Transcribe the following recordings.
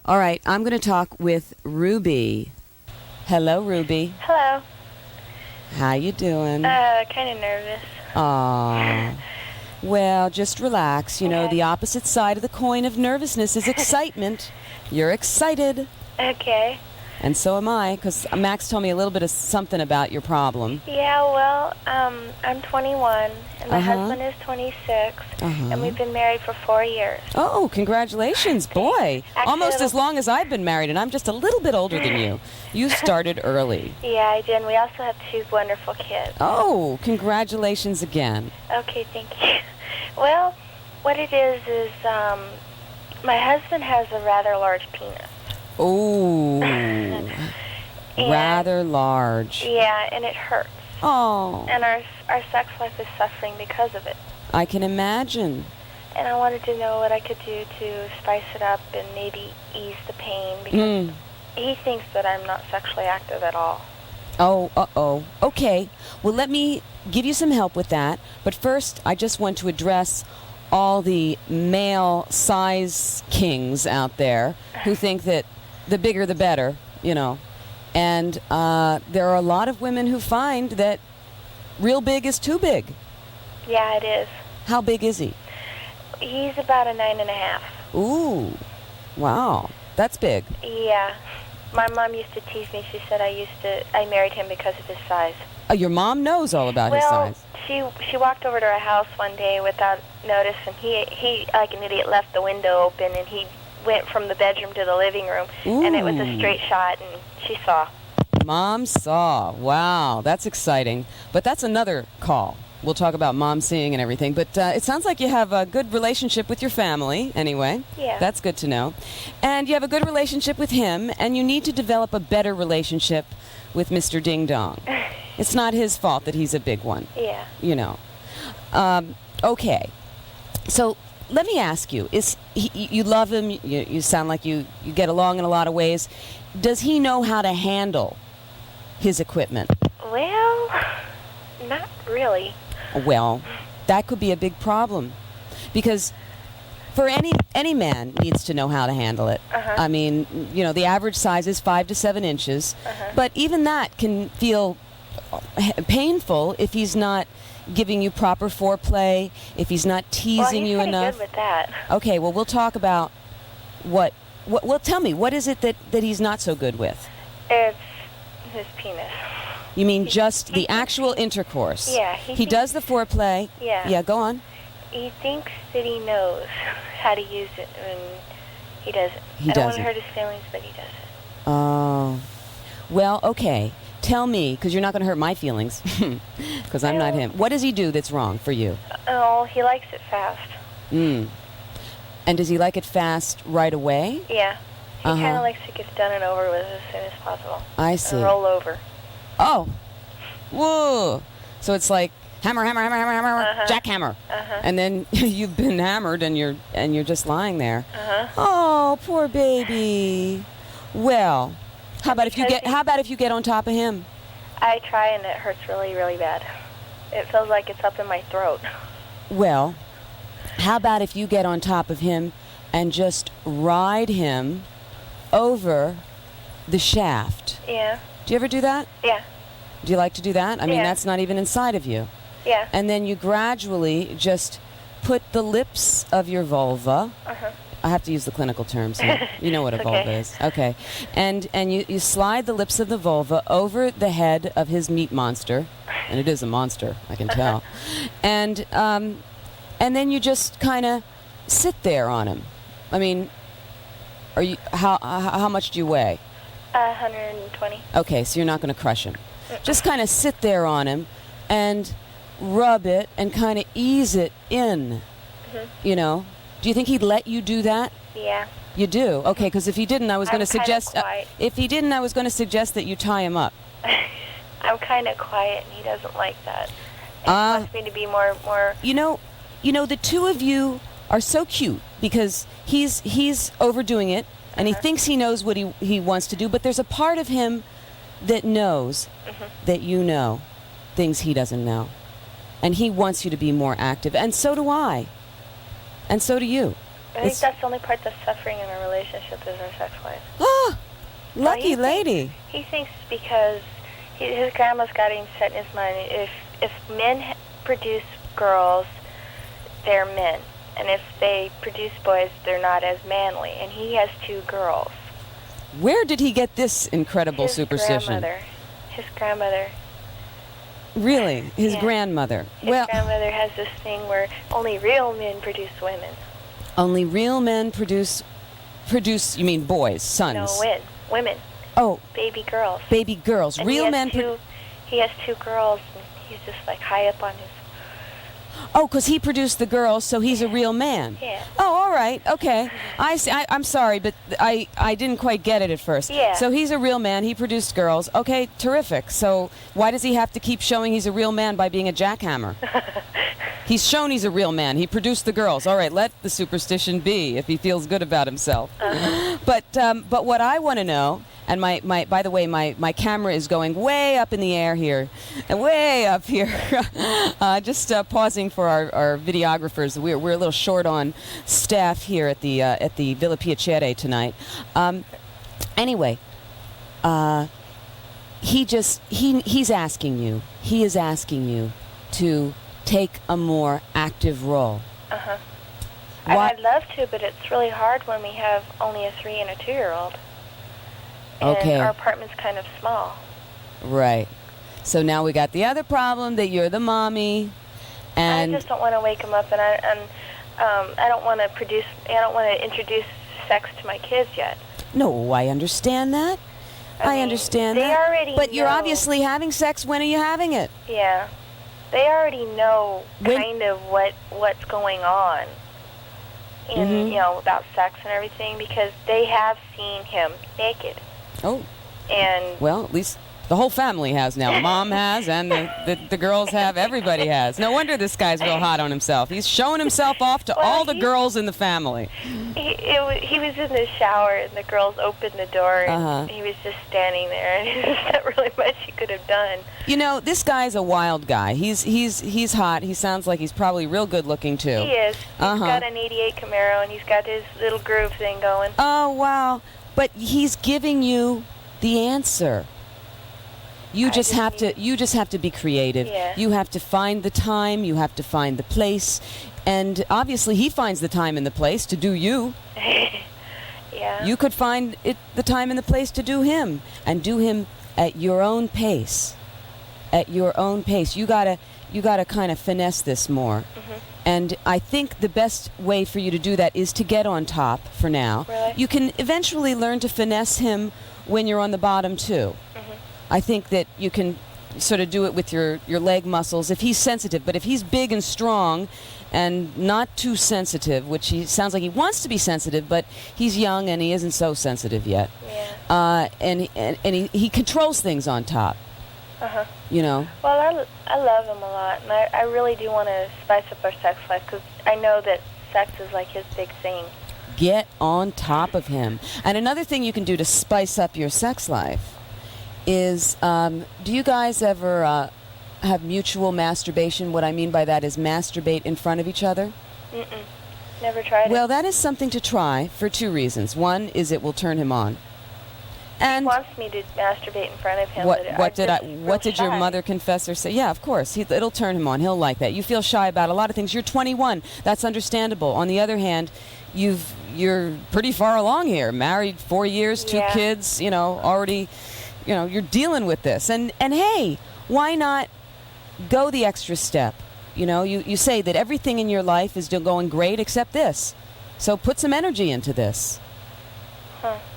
All right, I'm going to talk with Ruby. Hello, Ruby. Hello. How you doing? Kind of nervous. Aw. Well, just relax. You know, Okay. the opposite side of the coin of nervousness is excitement. You're excited. Okay. And so am I, because Max told me a little bit of something about your problem. Yeah, well, I'm 21, and my Uh-huh. husband is 26, Uh-huh. and we've been married for 4 years. Oh, congratulations, boy. Actually, Almost as long as I've been married, and I'm just a little bit older than you. You started early. Yeah, I did, and we also have 2 wonderful kids. Oh, congratulations again. Okay, thank you. Well, what it is my husband has a rather large penis. Oh, And- rather large. Yeah, and it hurts. Oh, And our sex life is suffering because of it. I can imagine. And I wanted to know what I could do to spice it up and maybe ease the pain because he thinks that I'm not sexually active at all. Oh, uh-oh. Okay, well, let me give you some help with that. But first, I just want to address all the male size kings out there who think that the bigger the better, you know. And there are a lot of women who find that real big is too big. Yeah, it is. How big is he? He's about a 9.5. Ooh, wow, that's big. Yeah. My mom used to tease me. She said I married him because of his size. Oh, your mom knows all about his Well, size. she walked over to our house one day without notice, and he like an idiot left the window open, and he went from the bedroom to the living room, and it was a Ooh. straight shot, and she saw. Mom saw. Wow, that's exciting. But that's another call. We'll talk about mom seeing and everything. But it sounds like you have a good relationship with your family, anyway. Yeah. That's good to know. And you have a good relationship with him, and you need to develop a better relationship with Mr. Ding Dong. It's not his fault that he's a big one, Yeah. you know. Okay. So let me ask you, you love him, you sound like you get along in a lot of ways. Does he know how to handle his equipment? Well, not really. Well, that could be a big problem, because for any man needs to know how to handle it. Uh-huh. I mean, you know, the average size is 5 to 7 inches, but even that can feel painful if he's not giving you proper foreplay, if he's not teasing you Well, he's enough. pretty good with that. Okay, well, we'll talk about well, tell me, what is it that he's not so good with? It's his penis. You mean just the actual intercourse? Yeah, He does the foreplay. Yeah. Yeah, go on. He thinks that he knows how to use it, and he doesn't. He I don't want doesn't. to hurt his feelings, but he doesn't. Oh. Well, okay. Tell me, because you're not going to hurt my feelings, because I'm not him. What does he do that's wrong for you? Oh, he likes it fast. And does he like it fast right away? Yeah. He kind Uh-huh. of likes to get it done and over with as soon as possible. I see. And roll over. Oh. Whoa. So it's like hammer, hammer, hammer, hammer, hammer, jackhammer. And then you've been hammered and you're just lying there. Oh, poor baby. Well, how about if you get on top of him? I try, and it hurts really, really bad. It feels like it's up in my throat. Well, how about if you get on top of him and just ride him over the shaft? Yeah. Do you ever do that? Yeah. Do you like to do that? I mean, Yeah. that's not even inside of you. Yeah. And then you gradually just put the lips of your vulva. I have to use the clinical terms here. You know what a It's vulva okay. is. Okay. And you slide the lips of the vulva over the head of his meat monster. And it is a monster, I can tell. And then you just kind of sit there on him. I mean, how much do you weigh? 120. Okay, so you're not going to crush him. Just kind of sit there on him and rub it and kind of ease it in. You know? Do you think he'd let you do that? Yeah. You do? Okay, because if he didn't, I was going to I'm kinda suggest quiet. if he didn't, I was going to suggest that you tie him up. I'm kind of quiet, and he doesn't like that. He Ah. wants me to be more. You know, the two of you are so cute because he's overdoing it and he thinks he knows what he wants to do, but there's a part of him that knows that you know things he doesn't know. And he wants you to be more active, and so do I. And so do you. I think that's the only part that's suffering in a relationship is our sex life. Ah, lucky lady. He thinks because his grandma's got him set in his mind, if men produce girls, they're men. And if they produce boys, they're not as manly. And he has 2 girls. Where did he get this incredible superstition? His grandmother. Really? His grandmother? His grandmother has this thing where only real men produce women. Only real men produce, you mean boys, sons? No, women. Oh. Baby girls. Baby girls. And real men. He has 2 girls, and he's just like high up on his... Oh, because he produced the girls, so he's a real man. Yeah. Oh, all right. Okay. I see. I'm sorry, but I didn't quite get it at first. Yeah. So he's a real man. He produced girls. Okay, terrific. So why does he have to keep showing he's a real man by being a jackhammer? He's shown he's a real man. He produced the girls. All right, let the superstition be if he feels good about himself. But what I want to know, and by the way, my camera is going way up in the air here, way up here. Just pausing for our videographers. We're a little short on staff here at the Villa Piacere tonight. Anyway, he's asking you. He is asking you to take a more active role. I'd love to, but it's really hard when we have only a 3 and a 2-year-old. And our apartment's kind of small. Right. So now we got the other problem that you're the mommy, and I just don't want to wake him up, and I don't want to introduce sex to my kids yet. No, I understand that. I understand they that. Already but know. You're obviously having sex. When are you having it? Yeah. They already know kind of what's going on in about sex and everything because they have seen him naked. Oh. And well, at least the whole family has now. Mom has, and the girls have. Everybody has. No wonder this guy's real hot on himself. He's showing himself off to all the girls in the family. He was in the shower, and the girls opened the door, and he was just standing there, and there's not really much he could have done. You know, this guy's a wild guy. He's hot. He sounds like he's probably real good looking too. He is. He's got an '88 Camaro, and he's got his little groove thing going. Oh wow! But he's giving you the answer. You just have to be creative. Yeah. You have to find the time, you have to find the place, and obviously he finds the time and the place to do you. Yeah. You could find the time and the place to do him, and do him at your own pace. At your own pace. You gotta kind of finesse this more. And I think the best way for you to do that is to get on top for now. Really? You can eventually learn to finesse him when you're on the bottom too. I think that you can sort of do it with your leg muscles if he's sensitive. But if he's big and strong and not too sensitive, which he sounds like he wants to be sensitive, but he's young and he isn't so sensitive yet. Yeah. And he controls things on top. You know? Well, I love him a lot, and I really do want to spice up our sex life because I know that sex is like his big thing. Get on top of him. And another thing you can do to spice up your sex life is, do you guys ever have mutual masturbation? What I mean by that is masturbate in front of each other? Never tried it. Well, that is something to try for 2 reasons. One is it will turn him on. And he wants me to masturbate in front of him. What did your mother confessor say? Yeah, of course. It'll turn him on. He'll like that. You feel shy about a lot of things. You're 21. That's understandable. On the other hand, you're pretty far along here. Married 4 years, 2 kids, already, you're dealing with this. And hey, why not go the extra step? You say that everything in your life is going great except this. So put some energy into this.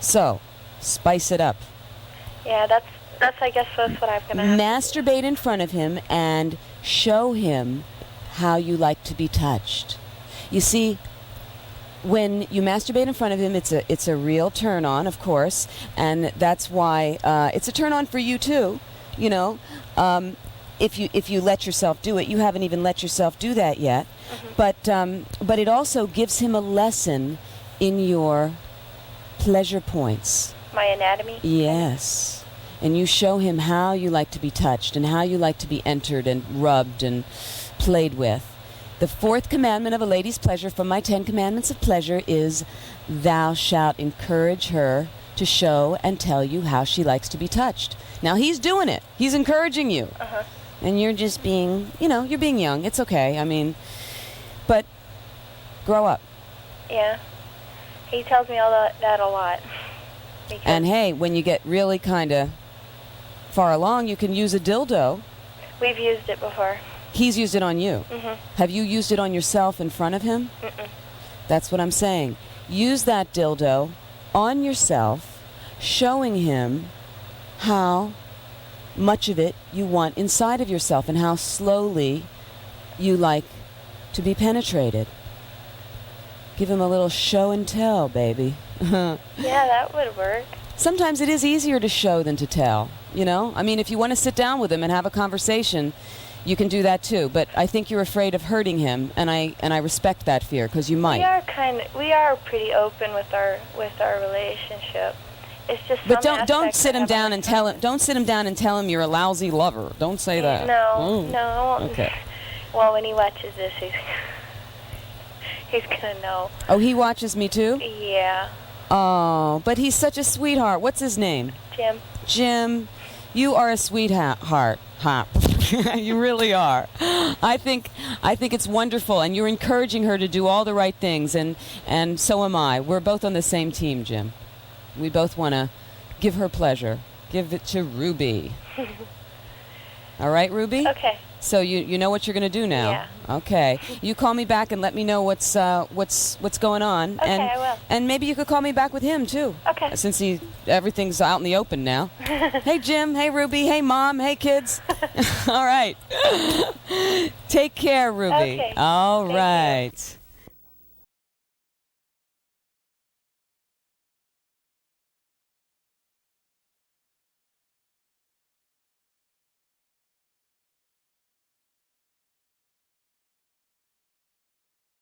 So, spice it up. Yeah, that's I guess that's what I'm going to have. Masturbate in front of him and show him how you like to be touched. You see, when you masturbate in front of him, it's a real turn on, of course, and that's why it's a turn on for you too. If you let yourself do it, you haven't even let yourself do that yet. But it also gives him a lesson in your pleasure points. My anatomy? Yes. And you show him how you like to be touched and how you like to be entered and rubbed and played with. The 4th commandment of a lady's pleasure from my 10 commandments of pleasure is, thou shalt encourage her to show and tell you how she likes to be touched. Now, he's doing it. He's encouraging you. Uh-huh. And you're just being, you're being young. It's okay. I mean, but grow up. Yeah. He tells me all that a lot. And hey, when you get really kind of far along, you can use a dildo. We've used it before. He's used it on you. Mm-hmm. Have you used it on yourself in front of him? Mm-mm. That's what I'm saying. Use that dildo on yourself, showing him how much of it you want inside of yourself and how slowly you like to be penetrated. Give him a little show and tell, baby. Yeah, that would work. Sometimes it is easier to show than to tell, I mean, if you want to sit down with him and have a conversation, you can do that too. But I think you're afraid of hurting him, and I respect that fear, because you might. We are pretty open with our relationship. It's just But don't sit him down and tell him. Don't sit him down and tell him you're a lousy lover. Don't say that. No, no, I won't. Okay. Well, when he watches this, he's gonna know. Oh, he watches me too? Yeah. Oh, but he's such a sweetheart. What's his name? Jim. Jim, you are a sweetheart. You really are. I think it's wonderful, and you're encouraging her to do all the right things, and so am I. We're both on the same team, Jim. We both want to give her pleasure. Give it to Ruby. All right, Ruby? Okay. So you know what you're going to do now? Yeah. Okay. You call me back and let me know what's going on. Okay, and, I will. And maybe you could call me back with him too. Okay. Since everything's out in the open now. Hey Jim. Hey Ruby. Hey Mom. Hey kids. All right. Take care, Ruby. Okay. All Thank you. right.